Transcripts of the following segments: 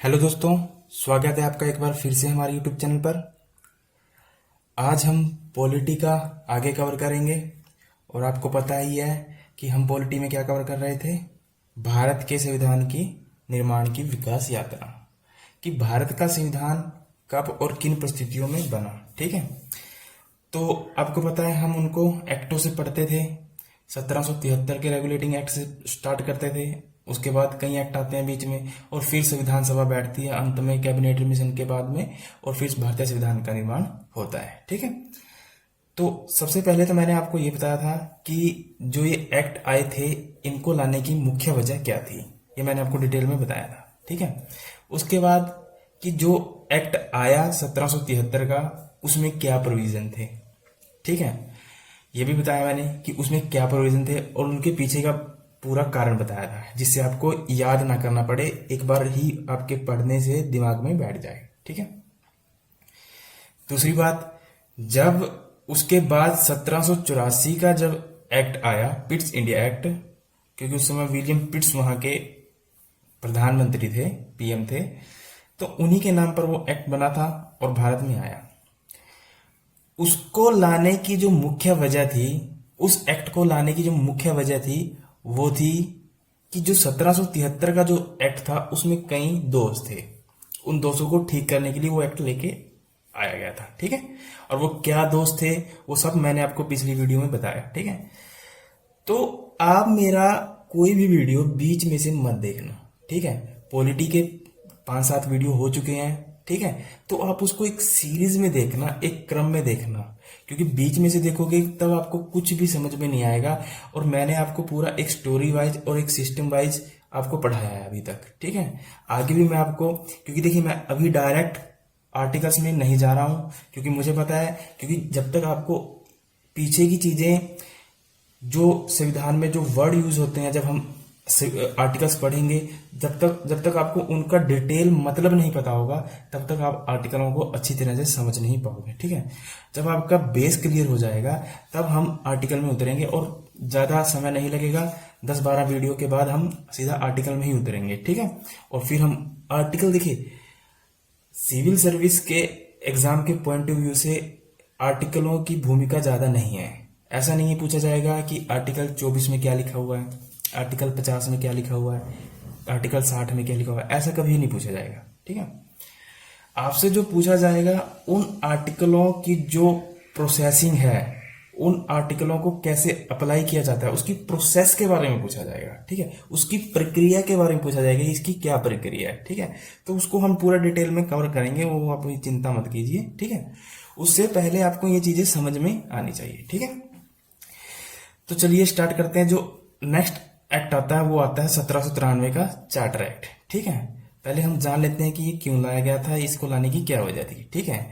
Hello दोस्तों, स्वागत है आपका एक बार फिर से हमारे यूट्यूब चैनल पर। आज हम पॉलिटी का आगे कवर करेंगे और आपको पता ही है कि हम पॉलिटी में क्या कवर कर रहे थे। भारत के संविधान की निर्माण की विकास यात्रा, कि भारत का संविधान कब और किन परिस्थितियों में बना। ठीक है, तो आपको पता है हम उनको एक्टों से पढ़ते थे। 1773 के रेगुलेटिंग एक्ट से स्टार्ट करते थे, उसके बाद कई एक्ट आते हैं बीच में, और फिर संविधान सभा बैठती है अंत में कैबिनेट मिशन के बाद में, और फिर भारतीय संविधान का निर्माण होता है। ठीक है, तो सबसे पहले तो मैंने आपको ये बताया था कि जो ये एक्ट आए थे इनको लाने की मुख्य वजह क्या थी, ये मैंने आपको डिटेल में बताया था। ठीक है, उसके बाद कि जो एक्ट आया 1773 का, उसमें क्या प्रोविजन थे। ठीक है, ये भी बताया मैंने कि उसमें क्या प्रोविजन थे और उनके पीछे का पूरा कारण बताया था, जिससे आपको याद ना करना पड़े, एक बार ही आपके पढ़ने से दिमाग में बैठ जाए। ठीक है, दूसरी बात, जब उसके बाद 1784 का जब एक्ट आया, पिट्स इंडिया एक्ट, क्योंकि उस समय विलियम पिट्स वहां के प्रधानमंत्री थे, पीएम थे, तो उन्हीं के नाम पर वो एक्ट बना था और भारत में आया। उसको लाने की जो मुख्य वजह थी, उस एक्ट को लाने की जो मुख्य वजह थी वो थी कि जो 1773 का जो एक्ट था उसमें कई दोष थे, उन दोषों को ठीक करने के लिए वो एक्ट लेके आया गया था। ठीक है, और वो क्या दोष थे वो सब मैंने आपको पिछली वीडियो में बताया। ठीक है, तो आप मेरा कोई भी वीडियो बीच में से मत देखना। ठीक है, पॉलिटी के 5-7 वीडियो हो चुके हैं। ठीक है, तो आप उसको एक सीरीज में देखना, एक क्रम में देखना, क्योंकि बीच में से देखोगे तब आपको कुछ भी समझ में नहीं आएगा। और मैंने आपको पूरा एक स्टोरी वाइज और एक सिस्टम वाइज आपको पढ़ाया है अभी तक। ठीक है, आगे भी मैं आपको, क्योंकि देखिए मैं अभी डायरेक्ट आर्टिकल्स में नहीं जा रहा हूं, क्योंकि मुझे पता है, क्योंकि जब तक आपको पीछे की चीजें, जो संविधान में जो वर्ड यूज होते हैं, जब हम आर्टिकल्स पढ़ेंगे, जब तक आपको उनका डिटेल मतलब नहीं पता होगा, तब तक आप आर्टिकलों को अच्छी तरह से समझ नहीं पाओगे। ठीक है, जब आपका बेस क्लियर हो जाएगा तब हम आर्टिकल में उतरेंगे, और ज्यादा समय नहीं लगेगा, 10-12 वीडियो के बाद हम सीधा आर्टिकल में ही उतरेंगे। ठीक है, और फिर हम आर्टिकल, देखिए सिविल सर्विस के एग्जाम के पॉइंट ऑफ व्यू से आर्टिकलों की भूमिका ज्यादा नहीं है। ऐसा नहीं पूछा जाएगा कि आर्टिकल 24 में क्या लिखा हुआ है, आर्टिकल 50 में क्या लिखा हुआ है, आर्टिकल 60 में क्या लिखा हुआ है, ऐसा कभी नहीं पूछा जाएगा। ठीक है, आपसे जो पूछा जाएगा उन आर्टिकलों की जो प्रोसेसिंग है, उन आर्टिकलों को कैसे अप्लाई किया जाता है, उसकी प्रोसेस के बारे में पूछा जाएगा। ठीक है, उसकी प्रक्रिया के बारे में पूछा जाएगा, इसकी क्या प्रक्रिया है। ठीक है, तो उसको हम पूरा डिटेल में कवर करेंगे, वो आप चिंता मत कीजिए। ठीक है, उससे पहले आपको ये चीजें समझ में आनी चाहिए। ठीक है, तो चलिए स्टार्ट करते हैं। जो नेक्स्ट एक्ट आता है वो आता है 1793 का चार्टर एक्ट। ठीक है, पहले हम जान लेते हैं कि ये क्यों लाया गया था, इसको लाने की क्या वजह थी। ठीक है,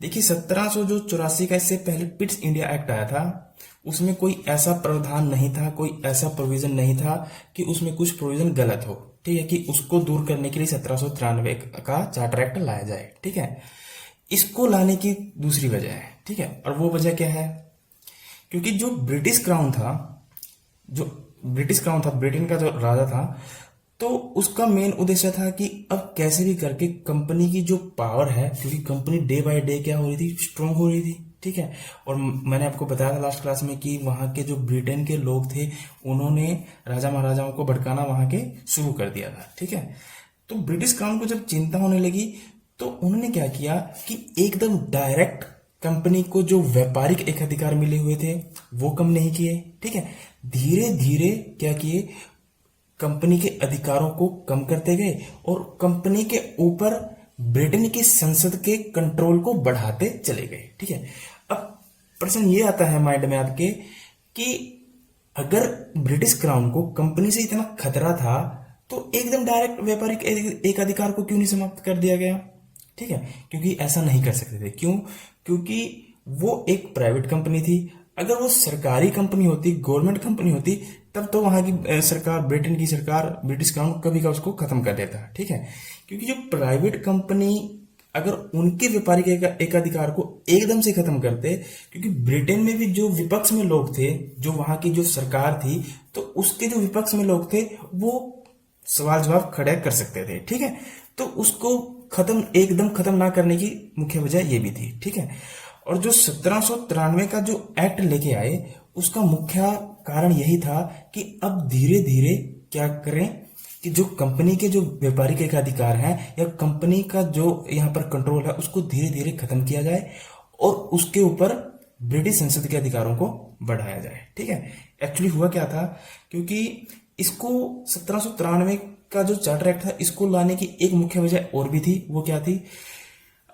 देखिए 1784 का, इससे पहले पिट्स इंडिया एक्ट आया था, उसमें कोई ऐसा प्रावधान नहीं था, कोई ऐसा प्रोविजन नहीं था कि उसमें कुछ प्रोविजन गलत हो। ठीक है, कि उसको दूर करने के लिए 1793 का चार्टर एक्ट लाया जाए। ठीक है, इसको लाने की दूसरी वजह है। ठीक है, और वो वजह क्या है, क्योंकि जो ब्रिटिश क्राउन था, ब्रिटेन का जो राजा था, तो उसका मेन उद्देश्य था कि अब कैसे भी करके कंपनी की जो पावर है, क्योंकि कंपनी डे बाय डे क्या हो रही थी, स्ट्रांग हो रही थी। ठीक है, और मैंने आपको बताया था लास्ट क्लास में कि वहां के जो ब्रिटेन के लोग थे, उन्होंने राजा महाराजाओं को भड़काना वहां के शुरू कर दिया था। ठीक है, तो ब्रिटिश क्राउन को जब चिंता होने लगी तो उन्होंने क्या किया कि एकदम डायरेक्ट कंपनी को जो व्यापारिक एकाधिकार मिले हुए थे वो कम नहीं किए। ठीक है, धीरे धीरे क्या किए, कंपनी के अधिकारों को कम करते गए और कंपनी के ऊपर ब्रिटेन की संसद के कंट्रोल को बढ़ाते चले गए। ठीक है, अब प्रश्न ये आता है माइंड में आपके कि अगर ब्रिटिश क्राउन को कंपनी से इतना खतरा था तो एकदम डायरेक्ट व्यापारिक एक अधिकार को क्यों नहीं समाप्त कर दिया गया। ठीक है, क्योंकि ऐसा नहीं कर सकते थे। क्यों? क्योंकि वो एक प्राइवेट कंपनी थी। अगर वो सरकारी कंपनी होती, गवर्नमेंट कंपनी होती, तब तो वहां की सरकार, ब्रिटेन की सरकार, ब्रिटिश क्राउन कभी का उसको खत्म कर देता। ठीक है, क्योंकि जो प्राइवेट कंपनी अगर उनके व्यापारिक एकाधिकार को एकदम से खत्म करते, क्योंकि ब्रिटेन में भी जो विपक्ष में लोग थे, जो वहां की जो सरकार थी, तो उसके जो विपक्ष में लोग थे वो सवाल जवाब खड़े कर सकते थे, ठीक है। तो उसको एकदम खत्म ना करने की मुख्य वजह ये भी थी, ठीक है। और जो 1793 का जो एक्ट लेके आए, उसका मुख्य कारण यही था कि अब धीरे धीरे क्या करें कि जो कंपनी के जो व्यापारिक एक अधिकार हैं या कंपनी का जो यहाँ पर कंट्रोल है उसको धीरे धीरे खत्म किया जाए और उसके ऊपर ब्रिटिश संसद के अधिकारों को बढ़ाया जाए, ठीक है। एक्चुअली हुआ क्या था, क्योंकि इसको 1793 का जो चार्टर एक्ट था इसको लाने की एक मुख्य वजह और भी थी। वो क्या थी,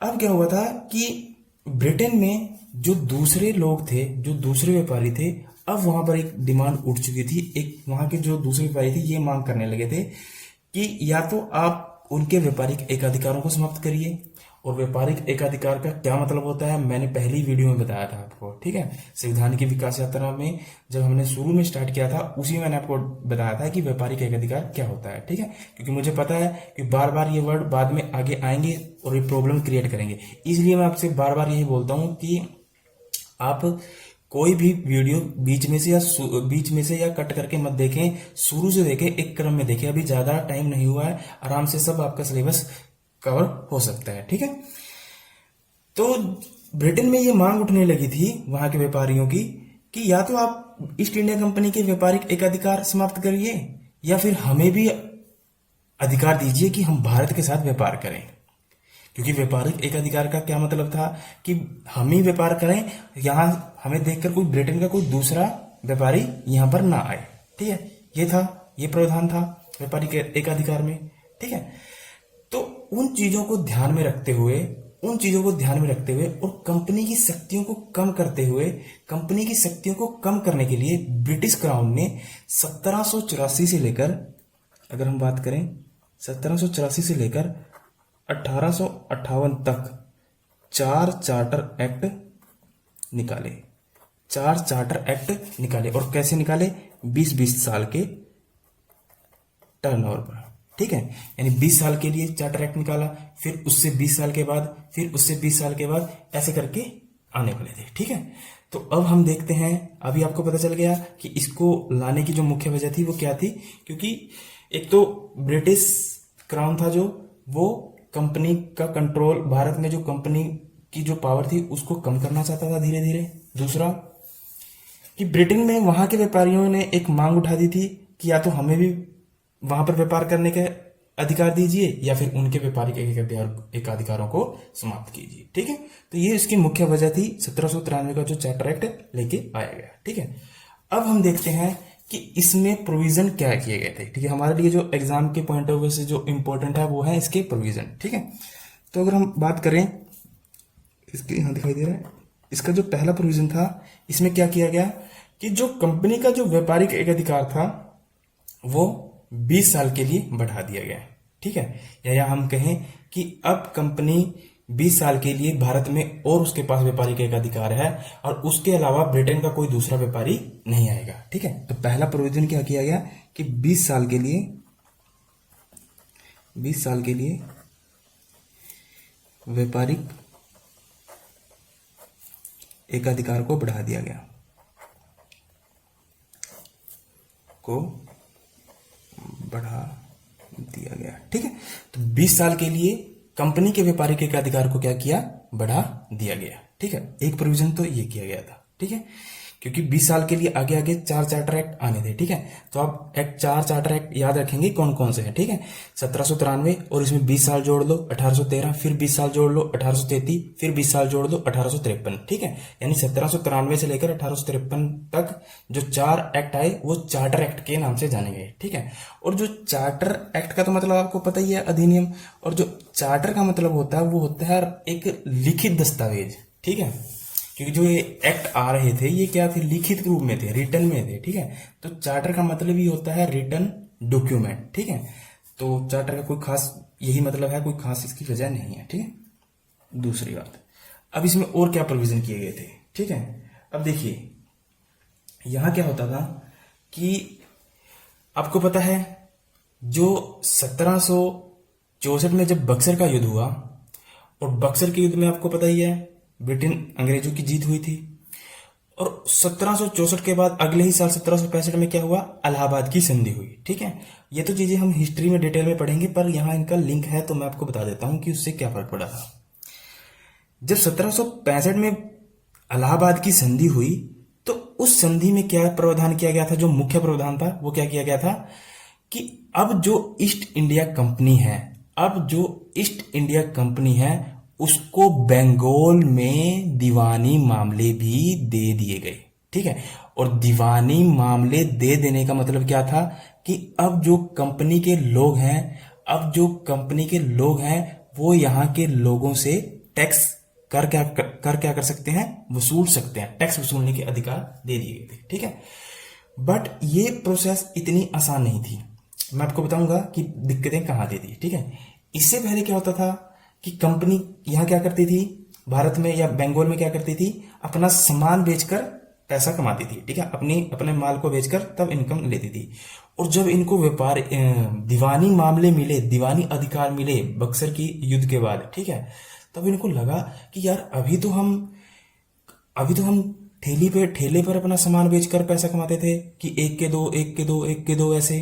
अब क्या हुआ था कि ब्रिटेन में जो दूसरे लोग थे, जो दूसरे व्यापारी थे, अब वहां पर एक डिमांड उठ चुकी थी। एक वहां के जो दूसरे व्यापारी थे ये मांग करने लगे थे कि या तो आप उनके व्यापारिक एकाधिकारों को समाप्त करिए। और व्यापारिक एकाधिकार का क्या मतलब होता है मैंने पहली वीडियो में बताया था आपको, ठीक है। संविधान की विकास यात्रा में जब हमने शुरू में स्टार्ट किया था उसी में मैंने आपको बताया था कि व्यापारिक एकाधिकार क्या होता है, ठीक है। क्योंकि मुझे पता है कि बार बार ये वर्ड बाद में आगे आएंगे और ये प्रॉब्लम क्रिएट करेंगे, इसलिए मैं आपसे बार बार यही बोलता हूं कि आप कोई भी वीडियो बीच में से या कट करके मत देखें, शुरू से देखें, एक क्रम में देखें। अभी ज्यादा टाइम नहीं हुआ है, आराम से सब आपका सिलेबस कवर हो सकता है, ठीक है। तो ब्रिटेन में ये मांग उठने लगी थी वहां के व्यापारियों की कि या तो आप ईस्ट इंडिया कंपनी के व्यापारिक एकाधिकार समाप्त करिए या फिर हमें भी अधिकार दीजिए कि हम भारत के साथ व्यापार करें। क्योंकि व्यापारिक एकाधिकार का क्या मतलब था कि हम ही व्यापार करें, यहां हमें देखकर कोई ब्रिटेन का कोई दूसरा व्यापारी यहां पर ना आए, ठीक है। ये प्रावधान था व्यापारिक एकाधिकार में, ठीक है। तो उन चीजों को ध्यान में रखते हुए और कंपनी की शक्तियों को कम करने के लिए ब्रिटिश क्राउन ने 1784 से लेकर, अगर हम बात करें 1784 से लेकर 1858 तक 4 चार्टर एक्ट निकाले। और कैसे निकाले, 20-20 साल के टर्नओवर पर, ठीक है। यानी 20 साल के लिए चार्टर एक्ट निकाला, फिर उससे 20 साल के बाद, फिर उससे 20 साल के बाद, ऐसे करके आने वाले थे, ठीक है। तो अब हम देखते हैं, अभी आपको पता चल गया कि इसको लाने की जो मुख्य वजह थी वो क्या थी। क्योंकि एक तो ब्रिटिश क्राउन था जो वो कंपनी का कंट्रोल, भारत में जो कंपनी की जो पावर थी उसको कम करना चाहता था धीरे धीरे। दूसरा कि ब्रिटेन में वहां के व्यापारियों ने एक मांग उठा दी थी कि या तो हमें भी वहां पर व्यापार करने के अधिकार दीजिए या फिर उनके व्यापारिक एकाधिकारों को समाप्त कीजिए, ठीक है। तो ये इसकी मुख्य वजह थी 1793 का जो चार्टर एक्ट लेके आया गया, ठीक है। अब हम देखते हैं कि इसमें प्रोविजन क्या किए गए थे, ठीक है। हमारे लिए जो एग्जाम के पॉइंट ऑफ व्यू से जो इंपॉर्टेंट है वो है इसके प्रोविजन, ठीक है। तो अगर हम बात करें, इसके यहां दिखाई दे रहा है, इसका जो पहला प्रोविजन था, इसमें क्या किया गया कि जो कंपनी का जो व्यापारिक एकाधिकार था वो 20 साल के लिए बढ़ा दिया गया, ठीक है। या हम कहें कि अब कंपनी 20 साल के लिए भारत में और उसके पास व्यापारिक एकाधिकार है और उसके अलावा ब्रिटेन का कोई दूसरा व्यापारी नहीं आएगा, ठीक है। तो पहला प्रोविजन क्या किया गया कि 20 साल के लिए व्यापारिक एकाधिकार को बढ़ा दिया गया, ठीक है। तो 20 साल के लिए कंपनी के व्यापारिक एकाधिकार को क्या किया, बढ़ा दिया गया, ठीक है। एक प्रोविजन तो ये किया गया था, ठीक है। क्योंकि 20 साल के लिए आगे आगे 4 चार्टर एक्ट आने थे, ठीक है। तो आप 4 चार्टर एक्ट याद रखेंगे कौन कौन से हैं, ठीक है। 1793 और इसमें 20 साल जोड़ लो 1813, फिर 20 साल जोड़ लो 1833, फिर 20 साल जोड़ लो 1853, ठीक है। यानी 1793 से लेकर 1853 तक जो 4 एक्ट आए वो चार्टर एक्ट के नाम से जाने गए, ठीक है। और जो चार्टर एक्ट का तो मतलब आपको पता ही है, अधिनियम। और जो चार्टर का मतलब होता है वो होता है एक लिखित दस्तावेज, ठीक है। क्योंकि जो ये एक्ट आ रहे थे ये क्या थे, लिखित रूप में थे, रिटर्न में थे, ठीक है। तो चार्टर का मतलब ही होता है रिटर्न डॉक्यूमेंट, ठीक है। तो चार्टर का कोई खास यही मतलब है, कोई खास इसकी वजह नहीं है, ठीक है। दूसरी बात, अब इसमें और क्या प्रोविजन किए गए थे, ठीक है। अब देखिए यहां क्या होता था कि आपको पता है जो 1764 में जब बक्सर का युद्ध हुआ, और बक्सर के युद्ध में आपको पता ही है ब्रिटेन अंग्रेजों की जीत हुई थी। और 1764 के बाद अगले ही साल 1765 में क्या हुआ, इलाहाबाद की संधि हुई। ठीक है, ये तो चीजें हम हिस्ट्री में डिटेल में पढ़ेंगे, पर यहाँ इनका लिंक है तो मैं आपको बता देता हूं कि उससे क्या फर्क पड़ा था। जब 1765 में इलाहाबाद की संधि हुई तो उस संधि में क्या प्रावधान किया गया था, जो मुख्य प्रावधान था वो क्या किया गया था कि अब जो ईस्ट इंडिया कंपनी है, अब जो ईस्ट इंडिया कंपनी है उसको बंगाल में दीवानी मामले भी दे दिए गए। ठीक है, और दीवानी मामले दे देने का मतलब क्या था कि अब जो कंपनी के लोग हैं, अब जो कंपनी के लोग हैं वो यहाँ के लोगों से टैक्स क्या कर सकते हैं, वसूल सकते हैं, टैक्स वसूलने के अधिकार दे दिए गए थे। ठीक है, बट ये प्रोसेस इतनी आसान नहीं थी। मैं आपको बताऊंगा कि दिक्कतें कहां आती थी। ठीक है, इससे पहले क्या होता था कि कंपनी यहां क्या करती थी, भारत में या बंगाल में क्या करती थी, अपना सामान बेचकर पैसा कमाती थी। ठीक है, अपने माल को बेचकर तब इनकम लेती थी। और जब इनको व्यापार दीवानी मामले मिले, दीवानी अधिकार मिले बक्सर की युद्ध के बाद, ठीक है, तब इनको लगा कि यार अभी तो हम ठेले पर अपना सामान बेचकर पैसा कमाते थे कि एक के दो एक के दो एक के दो ऐसे,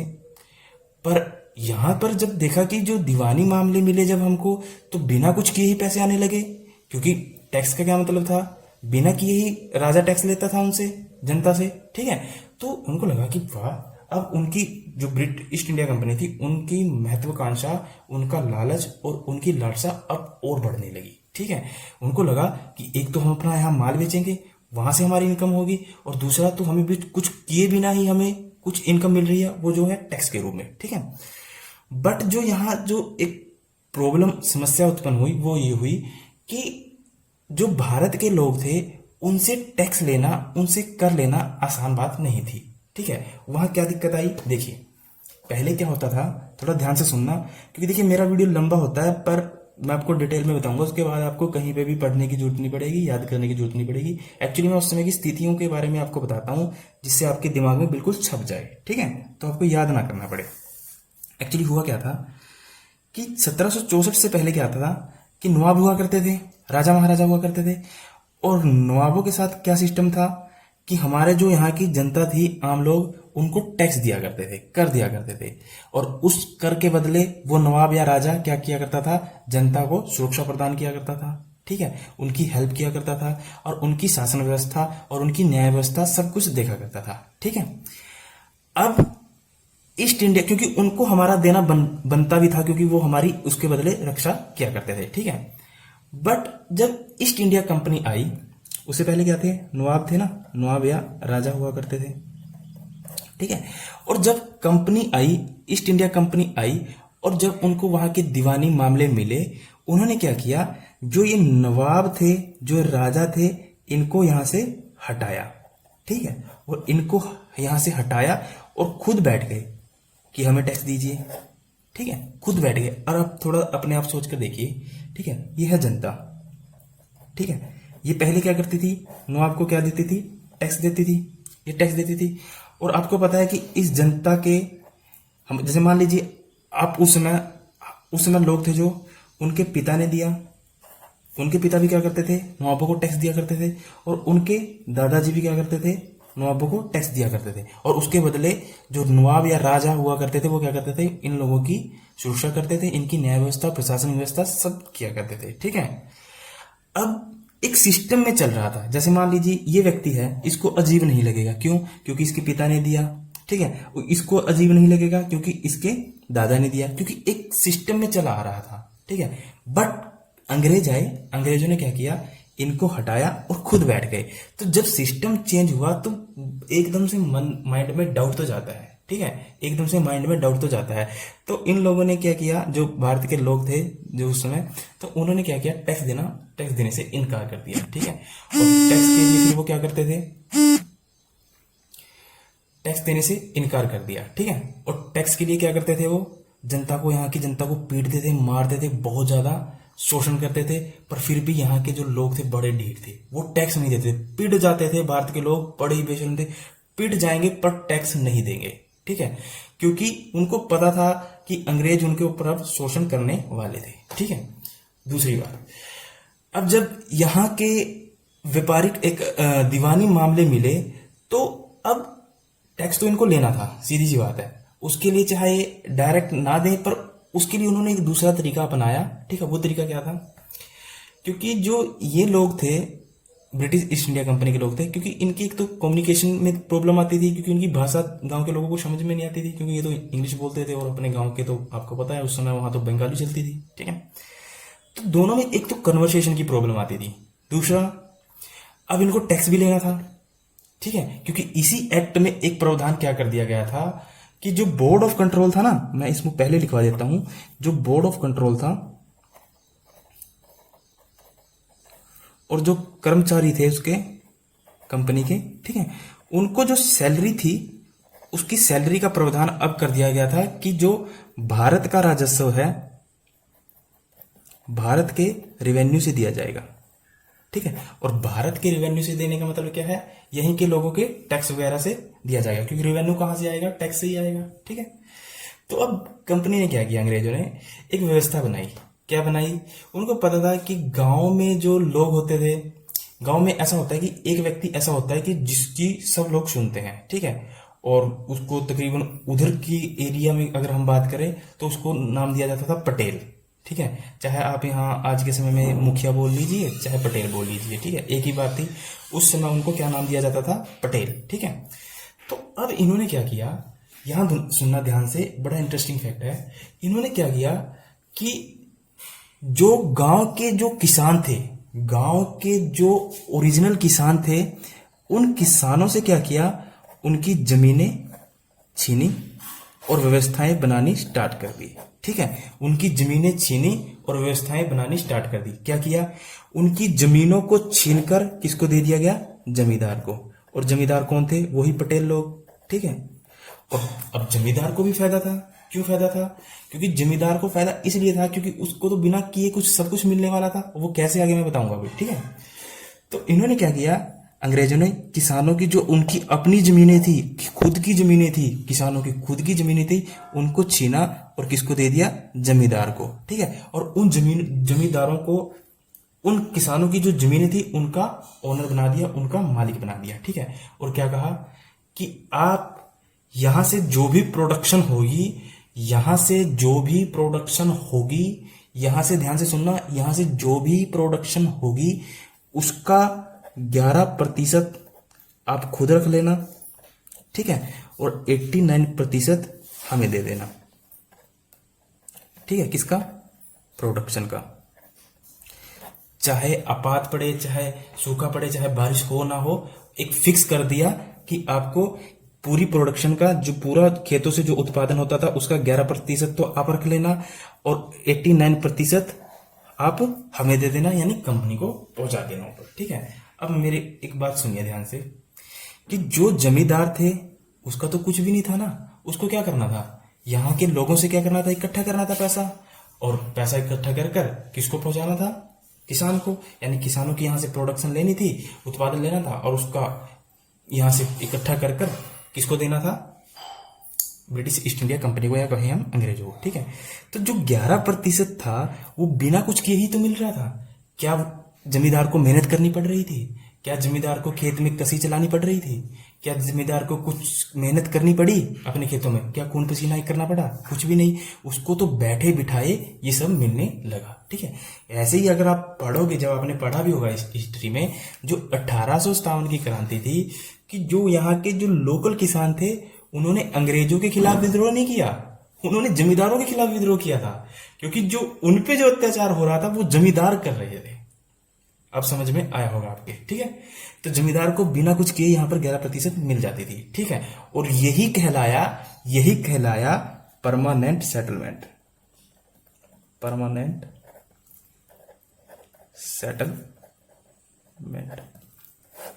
पर यहां पर जब देखा कि जो दीवानी मामले मिले जब हमको, तो बिना कुछ किए ही पैसे आने लगे। क्योंकि टैक्स का क्या मतलब था, बिना किए ही राजा टैक्स लेता था उनसे, जनता से। ठीक है, तो उनको लगा कि वाह, अब उनकी जो ब्रिटिश ईस्ट इंडिया कंपनी थी उनकी महत्वाकांक्षा, उनका लालच और उनकी लालसा अब और बढ़ने लगी। ठीक है, उनको लगा कि एक तो हम अपना यहाँ माल बेचेंगे, वहां से हमारी इनकम होगी, और दूसरा तो हमें भी कुछ किए बिना ही हमें कुछ इनकम मिल रही है, वो जो है टैक्स के रूप में। ठीक है, बट जो यहाँ जो एक प्रॉब्लम समस्या उत्पन्न हुई वो ये हुई कि जो भारत के लोग थे उनसे टैक्स लेना, उनसे कर लेना आसान बात नहीं थी। ठीक है, वहां क्या दिक्कत आई, देखिए पहले क्या होता था, थोड़ा ध्यान से सुनना, क्योंकि देखिए मेरा वीडियो लंबा होता है, पर मैं आपको डिटेल में बताऊंगा, उसके बाद आपको कहीं पे भी पढ़ने की जरूरत नहीं पड़ेगी, याद करने की जरूरत नहीं पड़ेगी। एक्चुअली मैं उस समय की स्थितियों के बारे में आपको बताता हूं जिससे आपके दिमाग में बिल्कुल छप जाए। ठीक है, तो आपको याद ना करना पड़े। एक्चुअली हुआ क्या था कि 1764 से पहले क्या था कि नवाब हुआ करते थे, राजा महाराजा हुआ करते थे, और नवाबों के साथ क्या सिस्टम था कि हमारे जो यहाँ की जनता थी, आम लोग, उनको टैक्स दिया करते थे, कर दिया करते थे, और उस कर के बदले वो नवाब या राजा क्या किया करता था, जनता को सुरक्षा प्रदान किया करता था। ठीक है, उनकी हेल्प किया करता था, और उनकी शासन व्यवस्था और उनकी न्याय व्यवस्था सब कुछ देखा करता था। ठीक है, अब ईस्ट इंडिया, क्योंकि उनको हमारा देना बनता भी था, क्योंकि वो हमारी उसके बदले रक्षा किया करते थे। ठीक है, बट जब ईस्ट इंडिया कंपनी आई, उससे पहले क्या थे, नवाब थे ना, नवाब या राजा हुआ करते थे। ठीक है, और जब कंपनी आई, ईस्ट इंडिया कंपनी आई, और जब उनको वहां के दीवानी मामले मिले, उन्होंने क्या किया, जो ये नवाब थे, जो राजा थे, इनको यहां से हटाया। ठीक है, और इनको यहां से हटाया और खुद बैठ गए कि हमें टैक्स दीजिए। ठीक है, खुद बैठ गए। और अब थोड़ा अपने आप सोच कर देखिए। ठीक है, ये है जनता। ठीक है, ये पहले क्या करती थी, नवाब को क्या देती थी, टैक्स देती थी, ये टैक्स देती थी। और आपको पता है कि इस जनता के, हम जैसे मान लीजिए आप उस समय लोग थे जो उनके पिता ने दिया, उनके पिता भी क्या करते थे, नवाबों को टैक्स दिया करते थे, और उनके दादाजी भी क्या करते थे, नवाबों को टैक्स दिया करते थे। और उसके बदले जो नवाब या राजा हुआ करते थे वो क्या करते थे, इन लोगों की सुरक्षा करते थे, इनकी न्याय व्यवस्था, प्रशासन व्यवस्था सब किया करते थे। ठीक है, अब एक सिस्टम में चल रहा था। जैसे मान लीजिए ये व्यक्ति है, इसको अजीब नहीं लगेगा, क्यों, क्योंकि इसके पिता ने दिया। ठीक है, इसको अजीब नहीं लगेगा क्योंकि इसके दादा ने दिया, क्योंकि एक सिस्टम में चला आ रहा था। ठीक है, बट अंग्रेज आए, अंग्रेजों ने क्या किया, इनको हटाया और खुद बैठ गए। तो जब सिस्टम चेंज हुआ तो एकदम से माइंड में डाउट तो जाता है। ठीक है, एकदम से माइंड में डाउट तो जाता है। तो इन लोगों ने क्या किया, जो भारत के लोग थे जो उस समय, तो उन्होंने क्या किया, टैक्स देने से इनकार कर दिया। ठीक है, और टैक्स के लिए फिर वो क्या करते थे, टैक्स देने से इनकार कर दिया। ठीक है, और टैक्स के लिए क्या करते थे, वो जनता को, यहाँ की जनता को पीटते थे, मारते थे, बहुत ज्यादा शोषण करते थे। पर फिर भी यहाँ के जो लोग थे बड़े ढीठ थे, वो टैक्स नहीं देते थे, पिट जाते थे। भारत के लोग बड़े ही बेशर्म थे, पिट जाएंगे पर टैक्स नहीं देंगे। ठीक है, क्योंकि उनको पता था कि अंग्रेज उनके ऊपर अब शोषण करने वाले थे। ठीक है, दूसरी बात, अब जब यहाँ के व्यापारिक एक दीवानी मामले मिले तो अब टैक्स तो इनको लेना था, सीधी सी बात है। उसके लिए चाहे डायरेक्ट ना दें, पर उसके लिए उन्होंने एक दूसरा तरीका अपनाया। ठीक है, वो तरीका क्या था? क्योंकि जो ये लोग थे, ब्रिटिश ईस्ट इंडिया कंपनी के लोग थे, क्योंकि इनकी एक तो कम्युनिकेशन में प्रॉब्लम आती थी, क्योंकि उनकी भाषा गांव के लोगों को समझ में नहीं आती थी, क्योंकि ये तो इंग्लिश बोलते थे और अपने गांव के तो आपको पता है उस समय वहां तो बंगाली चलती थी। ठीक है, तो दोनों में एक तो कन्वर्सेशन की प्रॉब्लम आती थी, दूसरा अब इनको टैक्स भी लेना था। ठीक है, क्योंकि इसी एक्ट में एक प्रावधान क्या कर दिया गया था कि जो बोर्ड ऑफ कंट्रोल था ना, मैं इसमें पहले लिखवा देता हूं, जो बोर्ड ऑफ कंट्रोल था और जो कर्मचारी थे उसके कंपनी के, ठीक है, उनको जो सैलरी थी उसकी सैलरी का प्रावधान अब कर दिया गया था कि जो भारत का राजस्व है भारत के रेवेन्यू से दिया जाएगा। ठीक है, और भारत के रेवेन्यू से देने का मतलब क्या है? यहीं के लोगों के टैक्स वगैरह से दिया जाएगा, क्योंकि रेवेन्यू कहां से आएगा? टैक्स से ही आएगा। ठीक है, तो अब कंपनी ने क्या किया, अंग्रेजों ने एक व्यवस्था बनाई। क्या बनाई? उनको पता था कि गांव में जो लोग होते थे, गांव में ऐसा होता है कि एक व्यक्ति ऐसा होता है कि जिसकी सब लोग सुनते हैं। ठीक है, और उसको तकरीबन उधर की एरिया में अगर हम बात करें तो उसको नाम दिया जाता था पटेल। ठीक है, चाहे आप यहाँ आज के समय में मुखिया बोल लीजिए, चाहे पटेल बोल लीजिए, ठीक है, एक ही बात थी। उस समय उनको क्या नाम दिया जाता था? पटेल। ठीक है, तो अब इन्होंने क्या किया, यहां सुनना ध्यान से, बड़ा इंटरेस्टिंग फैक्ट है। इन्होंने क्या किया कि जो गांव के जो किसान थे, गांव के जो ओरिजिनल किसान थे, उन किसानों से क्या किया, उनकी जमीनें छीनी और व्यवस्थाएं बनानी स्टार्ट कर दी। ठीक है, उनकी जमीनें छीनी और व्यवस्थाएं बनानी स्टार्ट कर दी। क्या किया? उनकी जमीनों को छीनकर किसको दे दिया गया? जमींदार को। और जमींदार कौन थे? वही पटेल लोग। ठीक है, और अब जमींदार को भी फायदा था। क्यों फायदा था? क्योंकि जमींदार को फायदा इसलिए था क्योंकि उसको तो बिना किए कुछ सब कुछ मिलने वाला था। वो कैसे, आगे मैं बताऊंगा अभी। ठीक है, तो इन्होंने क्या किया, अंग्रेजों ने किसानों की जो उनकी अपनी जमीनें थी, खुद की जमीनें थी, किसानों की खुद की जमीनें थी, उनको छीना और किसको दे दिया? जमींदार को। ठीक है, और उन जमींदारों को उन किसानों की जो जमीनें थी उनका ओनर बना दिया, उनका मालिक बना दिया। ठीक है, और क्या कहा कि आप यहां से जो भी प्रोडक्शन होगी, यहां से जो भी प्रोडक्शन होगी, यहां से ध्यान से सुनना, यहां से जो भी प्रोडक्शन होगी उसका 11% आप खुद रख लेना। ठीक है, और 89% हमें दे देना। ठीक है, किसका? प्रोडक्शन का। चाहे आपात पड़े, चाहे सूखा पड़े, चाहे बारिश हो ना हो, एक फिक्स कर दिया कि आपको पूरी प्रोडक्शन का, जो पूरा खेतों से जो उत्पादन होता था उसका 11% तो आप रख लेना और 89% आप हमें दे देना, यानी कंपनी को पहुंचा देना ऊपर। ठीक है, अब मेरी एक बात सुनिए ध्यान से कि जो जमींदार थे उसका तो कुछ भी नहीं था ना। उसको क्या करना था? यहाँ के लोगों से क्या करना था? इकट्ठा करना था पैसा, और पैसा इकट्ठा कर कर किसको पहुंचाना था? किसान को। यानी किसानों की यहाँ से प्रोडक्शन लेनी थी, उत्पादन लेना था, और उसका यहाँ से इकट्ठा कर कर किसको देना था? ब्रिटिश ईस्ट इंडिया कंपनी को, या कहें हम अंग्रेजों को। ठीक है, तो जो 11% था वो बिना कुछ किए ही तो मिल रहा था। क्या जमींदार को मेहनत करनी पड़ रही थी? क्या जमींदार को खेत में कसी चलानी पड़ रही थी? क्या जमींदार को कुछ मेहनत करनी पड़ी अपने खेतों में? क्या खून पसीना करना पड़ा? कुछ भी नहीं। उसको तो बैठे बिठाए ये सब मिलने लगा। ठीक है, ऐसे ही अगर आप पढ़ोगे, जब आपने पढ़ा भी होगा इस हिस्ट्री में, जो 1857 की क्रांति थी, कि जो यहाँ के जो लोकल किसान थे उन्होंने अंग्रेजों के खिलाफ विद्रोह नहीं किया, उन्होंने जमींदारों के खिलाफ विद्रोह किया था, क्योंकि जो उनपे जो अत्याचार हो रहा था वो जमींदार कर रहे थे। अब समझ में आया होगा आपके। ठीक है, तो जमींदार को बिना कुछ किए यहां पर 11% मिल जाती थी। ठीक है, और यही कहलाया परमानेंट सेटलमेंट। Permanent settlement.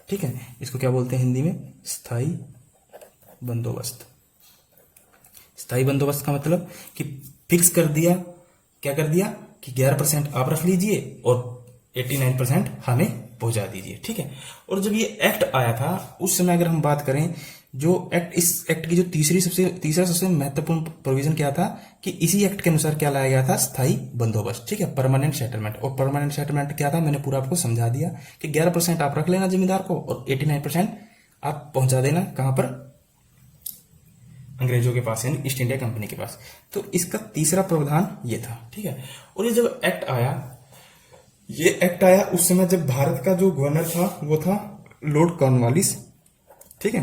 ठीक है, इसको क्या बोलते हैं हिंदी में? स्थायी बंदोबस्त। स्थायी बंदोबस्त का मतलब कि फिक्स कर दिया, क्या कर दिया कि 11% आप रख लीजिए और 89% हमें पहुंचा दीजिए। ठीक है, और जब ये एक्ट आया था उस समय अगर हम बात करें, जो एक्ट, इस एक्ट की जो तीसरा सबसे महत्वपूर्ण प्रोविजन क्या था कि इसी एक्ट के अनुसार क्या लाया गया था, स्थायी बंदोबस्त, ठीक है, परमानेंट सेटलमेंट। और परमानेंट सेटलमेंट क्या था, मैंने पूरा आपको समझा दिया कि 11% आप रख लेना जमींदार को और 89% आप पहुंचा देना कहां पर, अंग्रेजों के पास, यानी ईस्ट इंडिया कंपनी के पास। तो इसका तीसरा प्रावधान ये था, ठीक है। और ये जब एक्ट आया, ये एक्ट आया उस समय जब भारत का जो गवर्नर था वो था लॉर्ड कॉर्नवालिस, ठीक है।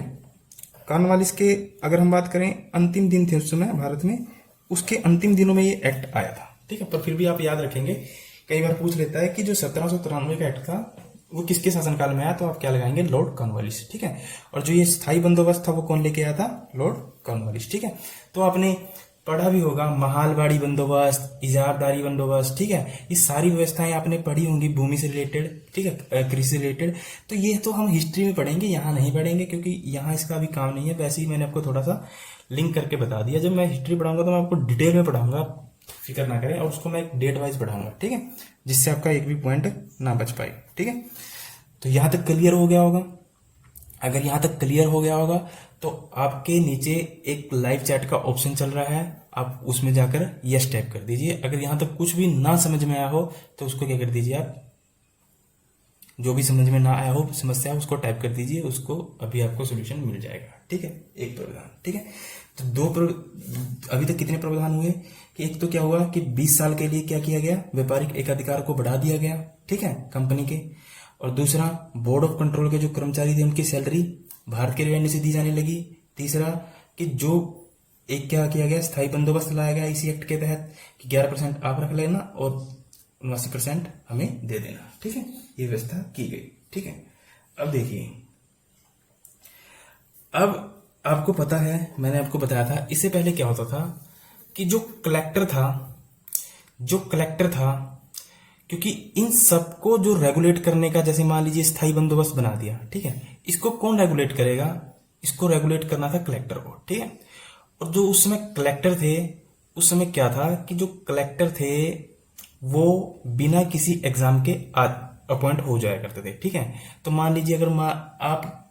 कॉर्नवालिस के अगर हम बात करें, अंतिम दिन थे उस समय भारत में, उसके अंतिम दिनों में ये एक्ट आया था, ठीक है। पर फिर भी आप याद रखेंगे, कई बार पूछ लेता है कि जो 1793 का एक्ट था वो किसके शासनकाल में आया, तो आप क्या लगाएंगे, लॉर्ड कॉर्नवालिस, ठीक है। और जो ये स्थायी बंदोबस्त था वो कौन लेके आया था, लॉर्ड कॉर्नवालिस, ठीक है। तो आपने पढ़ा भी होगा महालवाड़ी बंदोबस्त, इजारदारी बंदोबस्त, ठीक है। ये सारी व्यवस्थाएं आपने पढ़ी होंगी भूमि से रिलेटेड, ठीक है, कृषि से रिलेटेड। तो ये तो हम हिस्ट्री में पढ़ेंगे, यहाँ नहीं पढ़ेंगे क्योंकि यहाँ इसका भी काम नहीं है। वैसे ही मैंने आपको थोड़ा सा लिंक करके बता दिया। जब मैं हिस्ट्री पढ़ाऊंगा तो मैं आपको डिटेल में पढ़ाऊंगा, फिक्र ना करें, और उसको मैं एक डेट वाइज पढ़ाऊंगा, ठीक है, जिससे आपका एक भी पॉइंट ना बच पाए, ठीक है। तो यहां तक क्लियर हो गया होगा। अगर यहां तक क्लियर हो गया होगा तो आपके नीचे एक लाइव चैट का ऑप्शन चल रहा है, आप उसमें जाकर यस टाइप कर दीजिए। अगर यहां तक कुछ भी ना समझ में आया हो तो उसको क्या कर दीजिए, आप जो भी समझ में ना आया हो समस्या उसको टाइप कर दीजिए, उसको अभी आपको सोल्यूशन मिल जाएगा, ठीक है। एक प्रावधान, ठीक है। तो अभी तक कितने प्रावधान हुए कि एक तो क्या हुआ कि 20 साल के लिए क्या किया गया, व्यापारिक एकाधिकार को बढ़ा दिया गया, ठीक है, कंपनी के। और दूसरा, बोर्ड ऑफ कंट्रोल के जो कर्मचारी थे उनकी सैलरी भारत के रेवेन्यू से दी जाने लगी। तीसरा कि जो एक क्या किया गया, स्थायी बंदोबस्त लाया गया इसी एक्ट के तहत कि 11% आप रख लेना और 79% हमें दे देना, ठीक है। ये व्यवस्था की गई, ठीक है। अब देखिए, अब आपको पता है, मैंने आपको बताया था इससे पहले क्या होता था कि जो कलेक्टर था, क्योंकि इन सबको जो रेगुलेट करने का, जैसे मान लीजिए स्थायी बंदोबस्त बना दिया, ठीक है, इसको कौन रेगुलेट करेगा, इसको रेगुलेट करना था कलेक्टर को, ठीक है। और जो उस समय कलेक्टर थे, उस समय क्या था कि जो कलेक्टर थे वो बिना किसी एग्जाम के अपॉइंट हो जाया करते थे, ठीक है। तो मान लीजिए अगर आप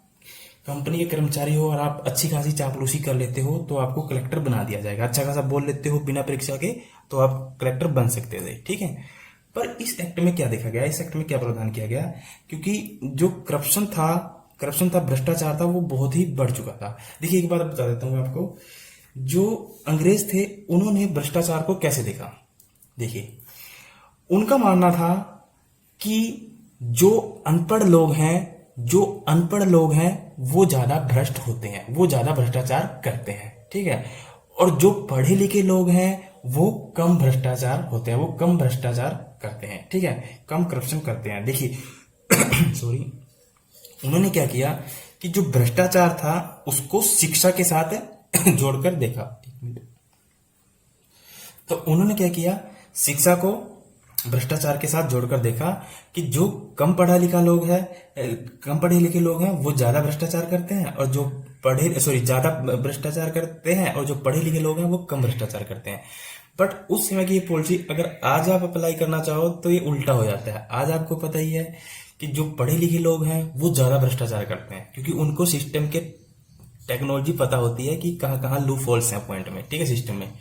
कंपनी के कर्मचारी हो और आप अच्छी खासी चापलूसी कर लेते हो तो आपको कलेक्टर बना दिया जाएगा, अच्छा खासा बोल लेते हो बिना परीक्षा के तो आप कलेक्टर बन सकते थे, ठीक है। पर इस एक्ट में क्या देखा गया, इस एक्ट में क्या प्रावधान किया गया, क्योंकि जो करप्शन था, भ्रष्टाचार था, वो बहुत ही बढ़ चुका था। देखिए एक बात बता देता हूं मैं आपको, जो अंग्रेज थे उन्होंने भ्रष्टाचार को कैसे देखा। देखिए, उनका मानना था कि जो अनपढ़ लोग हैं वो ज्यादा भ्रष्ट होते हैं, वो ज्यादा भ्रष्टाचार करते हैं, ठीक है। और जो पढ़े लिखे लोग हैं वो कम भ्रष्टाचार होते हैं, वो कम भ्रष्टाचार करते हैं, ठीक है, कम करप्शन करते हैं। देखिए सॉरी, उन्होंने क्या किया कि जो भ्रष्टाचार था उसको शिक्षा के साथ जोड़कर देखा। तो उन्होंने क्या किया, शिक्षा को भ्रष्टाचार के साथ जोड़कर देखा कि जो कम पढ़े लिखे लोग हैं वो ज्यादा भ्रष्टाचार करते हैं, और जो ज्यादा भ्रष्टाचार करते हैं, और जो पढ़े लिखे लोग हैं वो कम भ्रष्टाचार करते हैं। बट उस समय की ये पॉलिसी अगर आज आप अप्लाई करना चाहो तो ये उल्टा हो जाता है। आज आपको पता ही है कि जो पढ़े लिखे लोग हैं वो ज्यादा भ्रष्टाचार करते हैं, क्योंकि उनको सिस्टम के टेक्नोलॉजी पता होती है कि कहाँ कहाँ लूप होल्स हैं पॉइंट में, ठीक है, सिस्टम में।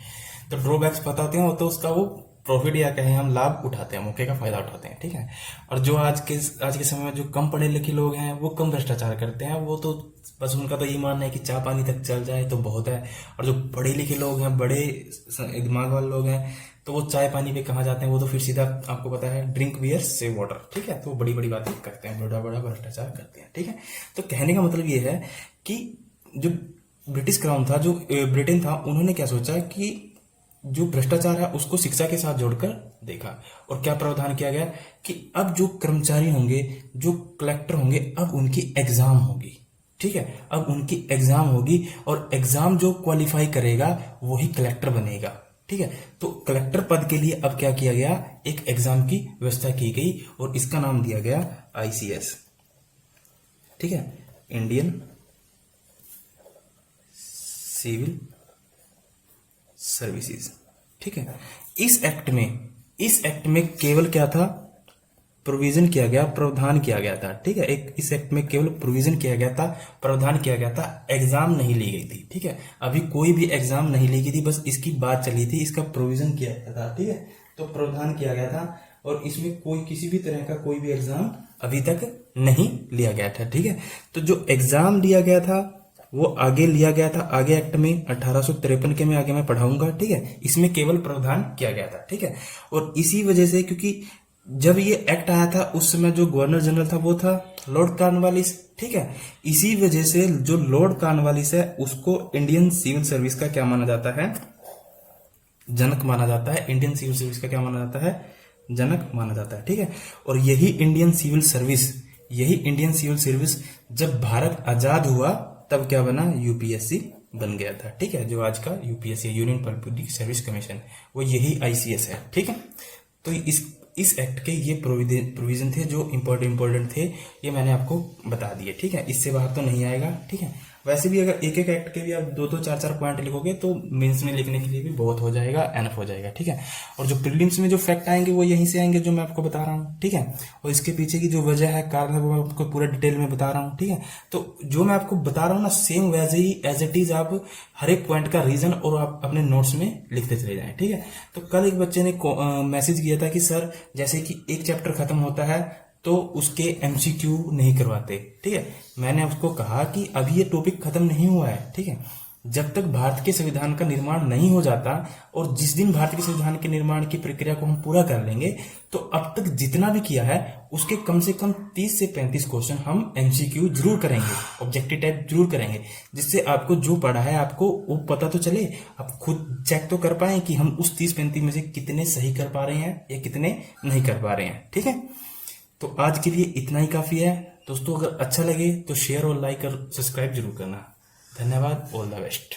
तो ड्रॉबैक्स पता होते हैं, तो उसका वो प्रॉफिट या कहें हम लाभ उठाते हैं, मौके का फायदा उठाते हैं, ठीक है। और जो आज के समय में जो कम पढ़े लिखे लोग हैं वो कम भ्रष्टाचार करते हैं, वो तो बस उनका तो यही मानना है कि चाय पानी तक चल जाए तो बहुत है। और जो पढ़े लिखे लोग हैं, बड़े दिमाग वाले लोग हैं, तो वो चाय पानी पे कहाँ जाते हैं, वो तो फिर सीधा आपको पता है ड्रिंक बियर सेव वाटर, ठीक है। तो बड़ी बड़ी बातें करते हैं, बड़ा बड़ा भ्रष्टाचार करते हैं, ठीक है। तो कहने का मतलब ये है कि जो ब्रिटिश क्राउन था, जो ब्रिटेन था, उन्होंने क्या सोचा कि जो भ्रष्टाचार है उसको शिक्षा के साथ जोड़कर देखा। और क्या प्रावधान किया गया कि अब जो कर्मचारी होंगे, जो कलेक्टर होंगे, अब उनकी एग्जाम होगी, ठीक है, अब उनकी एग्जाम होगी, और एग्जाम जो क्वालिफाई करेगा वही कलेक्टर बनेगा, ठीक है। तो कलेक्टर पद के लिए अब क्या किया गया, एक एग्जाम की व्यवस्था की गई, और इसका नाम दिया गया ICS, ठीक है, इंडियन सिविल सर्विसेज, ठीक है। इस एक्ट में केवल क्या था, प्रोविजन किया गया, प्रावधान किया गया था, ठीक है। एक इस एक्ट में केवल प्रोविजन किया गया था, प्रावधान किया गया था, एग्जाम नहीं ली गई थी, ठीक है। अभी कोई भी एग्जाम नहीं ली गई थी, बस इसकी बात चली थी, इसका प्रोविजन किया गया था, ठीक है। तो प्रावधान किया गया था और इसमें कोई किसी भी तरह का कोई भी एग्जाम अभी तक नहीं लिया गया था, ठीक है। तो जो एग्जाम लिया गया था वो आगे लिया गया था, आगे एक्ट में 1853 के में आगे मैं पढ़ाऊंगा, ठीक है। इसमें केवल प्रावधान किया गया था, ठीक है। और इसी वजह से, क्योंकि जब ये एक्ट आया था उस समय जो गवर्नर जनरल था वो था लॉर्ड कॉर्नवालिस, ठीक है। इसी वजह से जो लॉर्ड कॉर्नवालिस है उसको इंडियन सिविल सर्विस का क्या माना जाता है, जनक माना जाता है। इंडियन सिविल सर्विस का क्या माना जाता है, जनक माना जाता है, ठीक है। और यही इंडियन सिविल सर्विस जब भारत आजाद हुआ तब क्या बना, यूपीएससी बन गया था, ठीक है। जो आज का UPSC, union public service commission, वो यही आईसीएस है, ठीक है। तो इस एक्ट के ये प्रोविजन थे जो इम्पोर्टेंट थे, ये मैंने आपको बता दिए, ठीक है। इससे बाहर तो नहीं आएगा, ठीक है। वैसे भी अगर एक एक एक्ट के भी आप 2-2 4-4 पॉइंट लिखोगे तो मेंस में लिखने के लिए भी बहुत हो जाएगा, एनफ हो जाएगा, ठीक है। और जो प्रीलिम्स में जो फैक्ट आएंगे वो यहीं से आएंगे जो मैं आपको बता रहा हूँ, ठीक है। और इसके पीछे की जो वजह है, कारण है, वो मैं आपको पूरा डिटेल में बता रहा हूँ, ठीक है। तो जो मैं आपको बता रहा हूँ ना, सेम वैसे ही एज इट इज आप हर एक पॉइंट का रीजन और आप अपने नोट्स में लिखते चले जाएं, ठीक है। तो कल एक बच्चे ने मैसेज किया था कि सर जैसे कि एक चैप्टर खत्म होता है तो उसके एमसीक्यू नहीं करवाते, ठीक है। मैंने उसको कहा कि अभी ये टॉपिक खत्म नहीं हुआ है, ठीक है। जब तक भारत के संविधान का निर्माण नहीं हो जाता और जिस दिन भारत के संविधान के निर्माण की प्रक्रिया को हम पूरा कर लेंगे तो अब तक जितना भी किया है उसके कम से कम 30 से 35 क्वेश्चन हम एमसीक्यू जरूर करेंगे, ऑब्जेक्टिव टाइप जरूर करेंगे, जिससे आपको जो पढ़ा है आपको वो पता तो चले, आप खुद चेक तो कर पाए कि हम उस 30-35 में से कितने सही कर पा रहे हैं या कितने नहीं कर पा रहे हैं, ठीक है। तो आज के लिए इतना ही काफी है दोस्तों। अगर अच्छा लगे तो शेयर और लाइक और सब्सक्राइब जरूर करना। धन्यवाद, ऑल द बेस्ट।